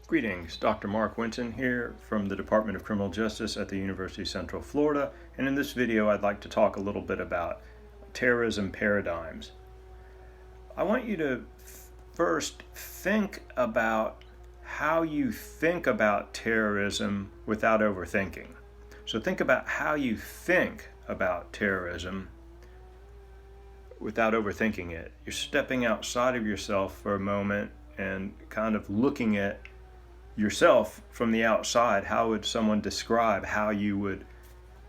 Greetings, Dr. Mark Winton here from the Department of Criminal Justice at the University of Central Florida, and in this video I'd like to talk a little bit about terrorism paradigms. I want you to first think about how you think about terrorism without overthinking. So think about how you think about terrorism without overthinking it. You're stepping outside of yourself for a moment and kind of looking at yourself from the outside. How would someone describe how you would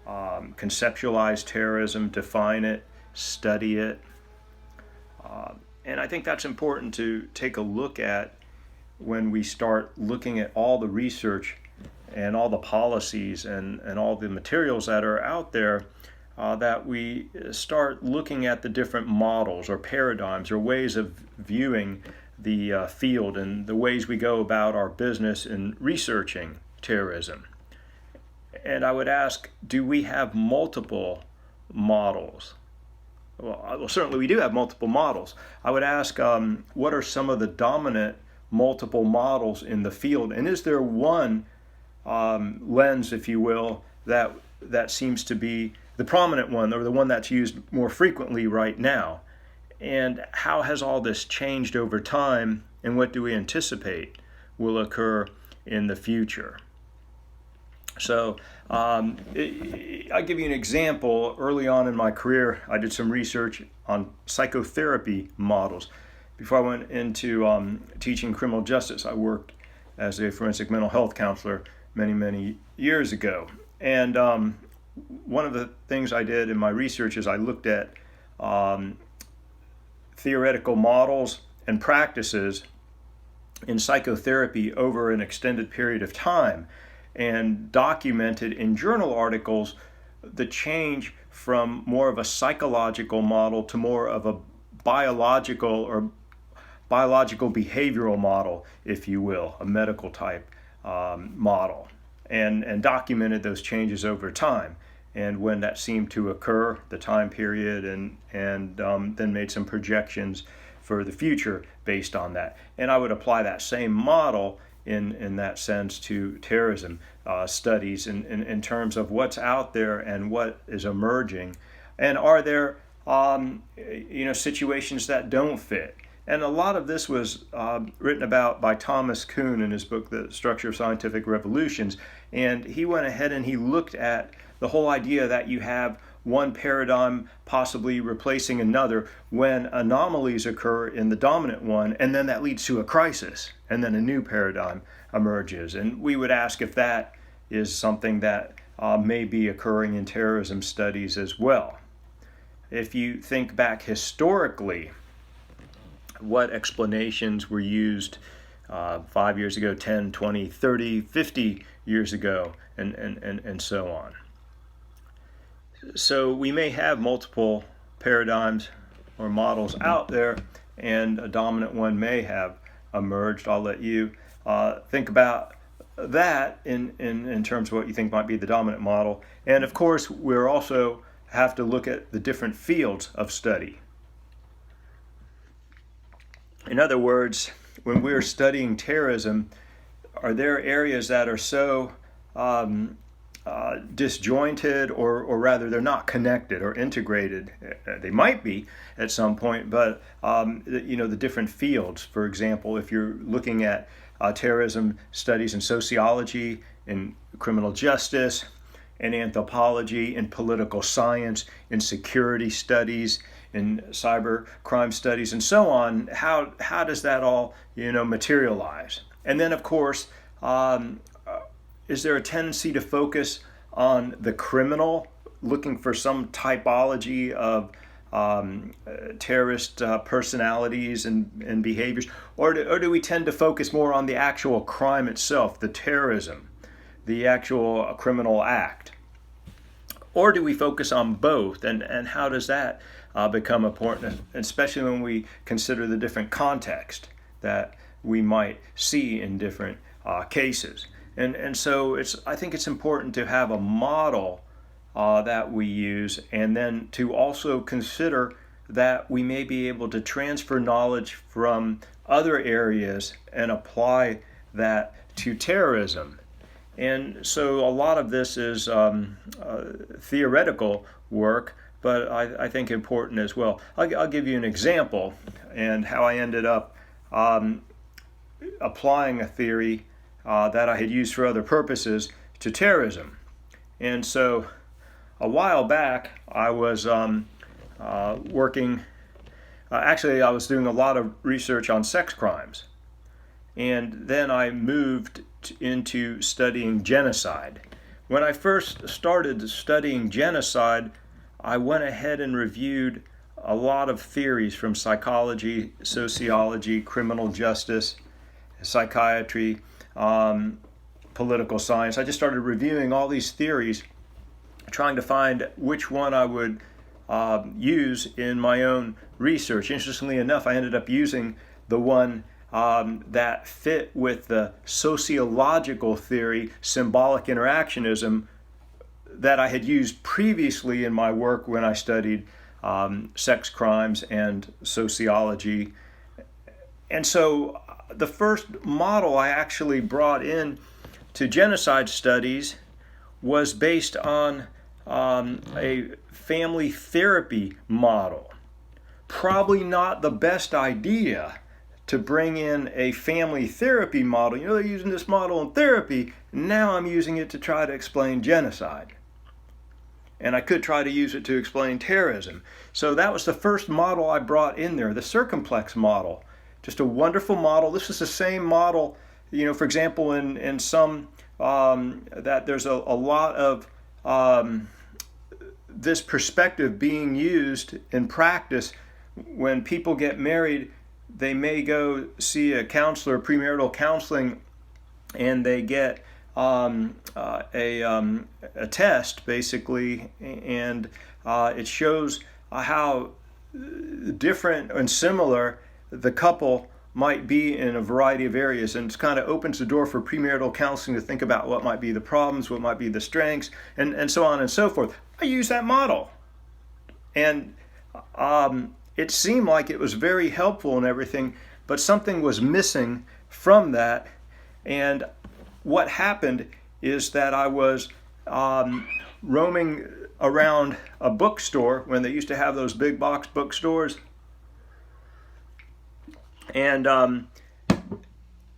conceptualize terrorism, define it, study it? And I think that's important to take a look at when we start looking at all the research and all the policies and all the materials that are out there, that we start looking at the different models or paradigms or ways of viewing the field and the ways we go about our business in researching terrorism. And I would ask, do we have multiple models? Well, certainly we do have multiple models. I would ask, what are some of the dominant multiple models in the field? And is there one lens, if you will, that seems to be the prominent one, or the one that's used more frequently right now? And how has all this changed over time, and what do we anticipate will occur in the future? So I'll give you an example. Early on in my career, I did some research on psychotherapy models. Before I went into teaching criminal justice, I worked as a forensic mental health counselor many years ago. And one of the things I did in my research is I looked at theoretical models and practices in psychotherapy over an extended period of time, and documented in journal articles the change from more of a psychological model to more of a biological behavioral model, if you will, a medical type model, and documented those changes over time and when that seemed to occur, the time period, and then made some projections for the future based on that. And I would apply that same model in that sense to terrorism studies in terms of what's out there and what is emerging, and are there situations that don't fit. And a lot of this was written about by Thomas Kuhn in his book, The Structure of Scientific Revolutions. And he went ahead and he looked at the whole idea that you have one paradigm possibly replacing another when anomalies occur in the dominant one, and then that leads to a crisis, and then a new paradigm emerges. And we would ask if that is something that may be occurring in terrorism studies as well. If you think back historically, what explanations were used 5 years ago, 10, 20, 30, 50 years ago, and so on. So we may have multiple paradigms or models out there, and a dominant one may have emerged. I'll let you think about that in terms of what you think might be the dominant model. And of course, we're also have to look at the different fields of study. In other words, when we're studying terrorism, are there areas that are so disjointed, or rather they're not connected or integrated? They might be at some point, but the different fields. For example, if you're looking at terrorism studies in sociology, in criminal justice, in anthropology, in political science, in security studies, in cyber crime studies, and so on, how does that all materialize? And then, of course, is there a tendency to focus on the criminal, looking for some typology of terrorist personalities and behaviors, or do we tend to focus more on the actual crime itself, the terrorism, the actual criminal act? Or do we focus on both, and how does that become important, especially when we consider the different context that we might see in different cases? And so I think it's important to have a model that we use, and then to also consider that we may be able to transfer knowledge from other areas and apply that to terrorism. And so a lot of this is theoretical work, but I think important as well. I'll give you an example and how I ended up applying a theory that I had used for other purposes to terrorism. And so a while back, I was working, actually I was doing a lot of research on sex crimes. And then I moved into studying genocide. When I first started studying genocide, I went ahead and reviewed a lot of theories from psychology, sociology, criminal justice, psychiatry, political science. I just started reviewing all these theories, trying to find which one I would use in my own research. Interestingly enough, I ended up using the one that fit with the sociological theory, symbolic interactionism, that I had used previously in my work when I studied sex crimes and sociology. And so the first model I actually brought in to genocide studies was based on a family therapy model. Probably not the best idea to bring in a family therapy model. You know, they're using this model in therapy. Now I'm using it to try to explain genocide. And I could try to use it to explain terrorism. So that was the first model I brought in there, the circumplex model. Just a wonderful model. This is the same model, you know, for example, in some, that there's a lot of this perspective being used in practice. When people get married, they may go see a counselor, premarital counseling, and they get a test, basically, and it shows how different and similar the couple might be in a variety of areas, and it kind of opens the door for premarital counseling to think about what might be the problems, what might be the strengths, and so on and so forth. I use that model, and it seemed like it was very helpful and everything, but something was missing from that. And what happened is that I was roaming around a bookstore when they used to have those big box bookstores, and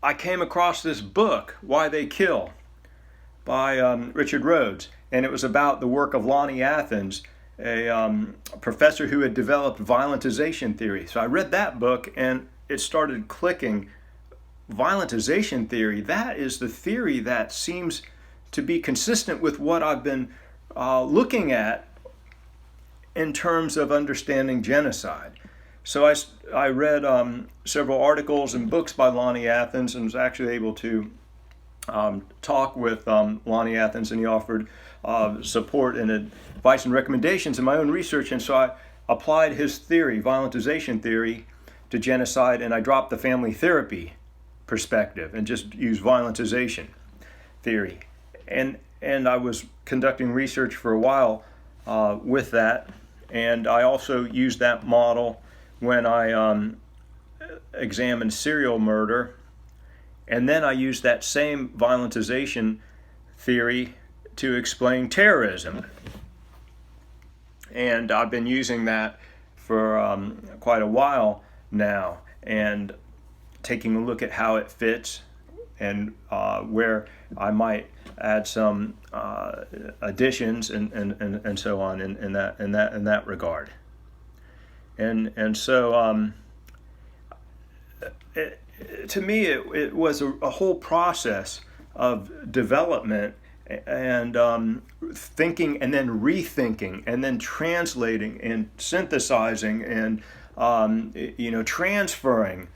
I came across this book, Why They Kill, by Richard Rhodes, and it was about the work of Lonnie Athens, a professor who had developed violentization theory. So I read that book and it started clicking. Violentization theory, that is the theory that seems to be consistent with what I've been looking at in terms of understanding genocide. So I read several articles and books by Lonnie Athens and was actually able to talk with Lonnie Athens, and he offered support and advice and recommendations in my own research. And so I applied his theory, violentization theory, to genocide, and I dropped the family therapy perspective and just used violentization theory. And I was conducting research for a while with that, and I also used that model when I examined serial murder, and then I used that same violentization theory to explain terrorism. And I've been using that for quite a while now, and taking a look at how it fits and where I might add some additions and so on in that regard. And so to me it was a whole process of development and thinking and then rethinking and then translating and synthesizing and transferring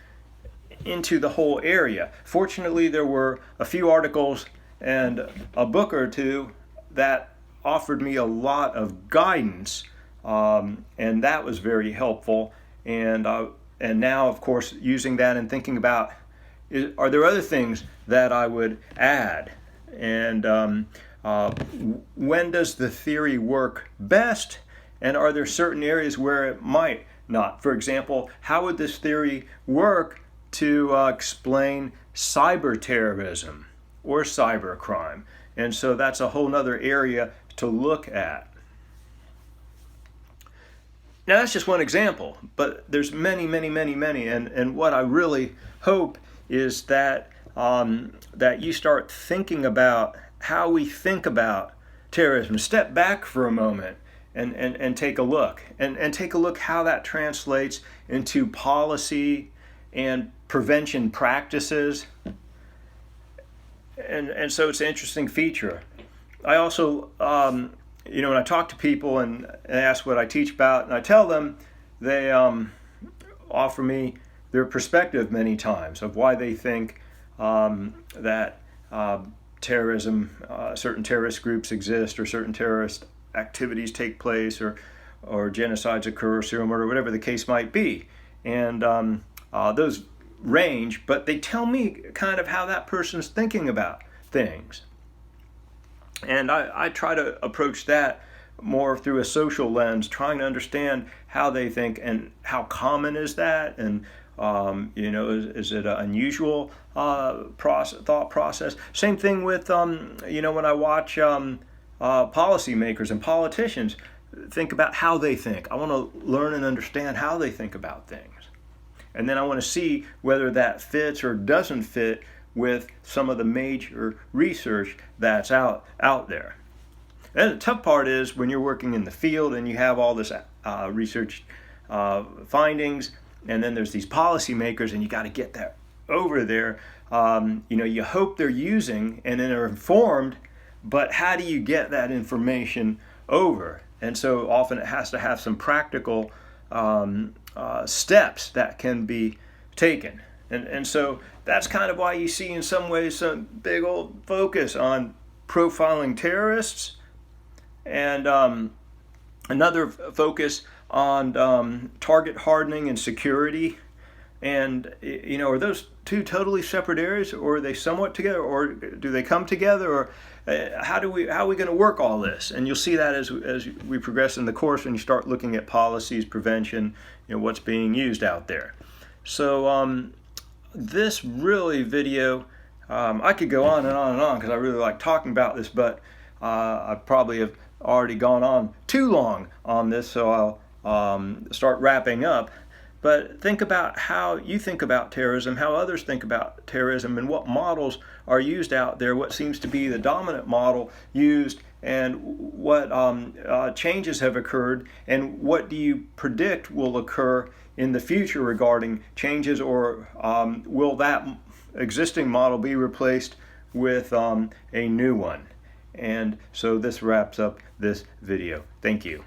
into the whole area. Fortunately, there were a few articles and a book or two that offered me a lot of guidance, and that was very helpful. And now, of course, using that and thinking about, are there other things that I would add? And when does the theory work best? And are there certain areas where it might not? For example, how would this theory work to explain cyber terrorism or cybercrime. And so that's a whole nother area to look at. Now that's just one example, but there's many, many, many, many. And what I really hope is that that you start thinking about how we think about terrorism. Step back for a moment and take a look. And take a look how that translates into policy and prevention practices. And so it's an interesting feature. I also, when I talk to people and ask what I teach about, and I tell them, they offer me their perspective many times of why they think that terrorism, certain terrorist groups exist, or certain terrorist activities take place, or genocides occur, or serial murder, whatever the case might be. And those range, but they tell me kind of how that person's thinking about things. And I try to approach that more through a social lens, trying to understand how they think and how common is that, and is it an unusual thought process? Same thing with when I watch policymakers and politicians think about how they think. I want to learn and understand how they think about things. And then I want to see whether that fits or doesn't fit with some of the major research that's out there. And the tough part is when you're working in the field and you have all this research findings, and then there's these policymakers, and you got to get that over there. You hope they're using and then are informed, but how do you get that information over? And so often it has to have some practical steps that can be taken. And so that's kind of why you see in some ways some big old focus on profiling terrorists, and another focus on target hardening and security. And are those two totally separate areas, or are they somewhat together, or do they come together, or how are we going to work all this? And you'll see that as we progress in the course, and you start looking at policies, prevention, what's being used out there. So this really video, I could go on and on and on because I really like talking about this, but I probably have already gone on too long on this, so I'll start wrapping up. But think about how you think about terrorism, how others think about terrorism, and what models are used out there, what seems to be the dominant model used, and what changes have occurred, and what do you predict will occur in the future regarding changes, or will that existing model be replaced with a new one? And so this wraps up this video. Thank you.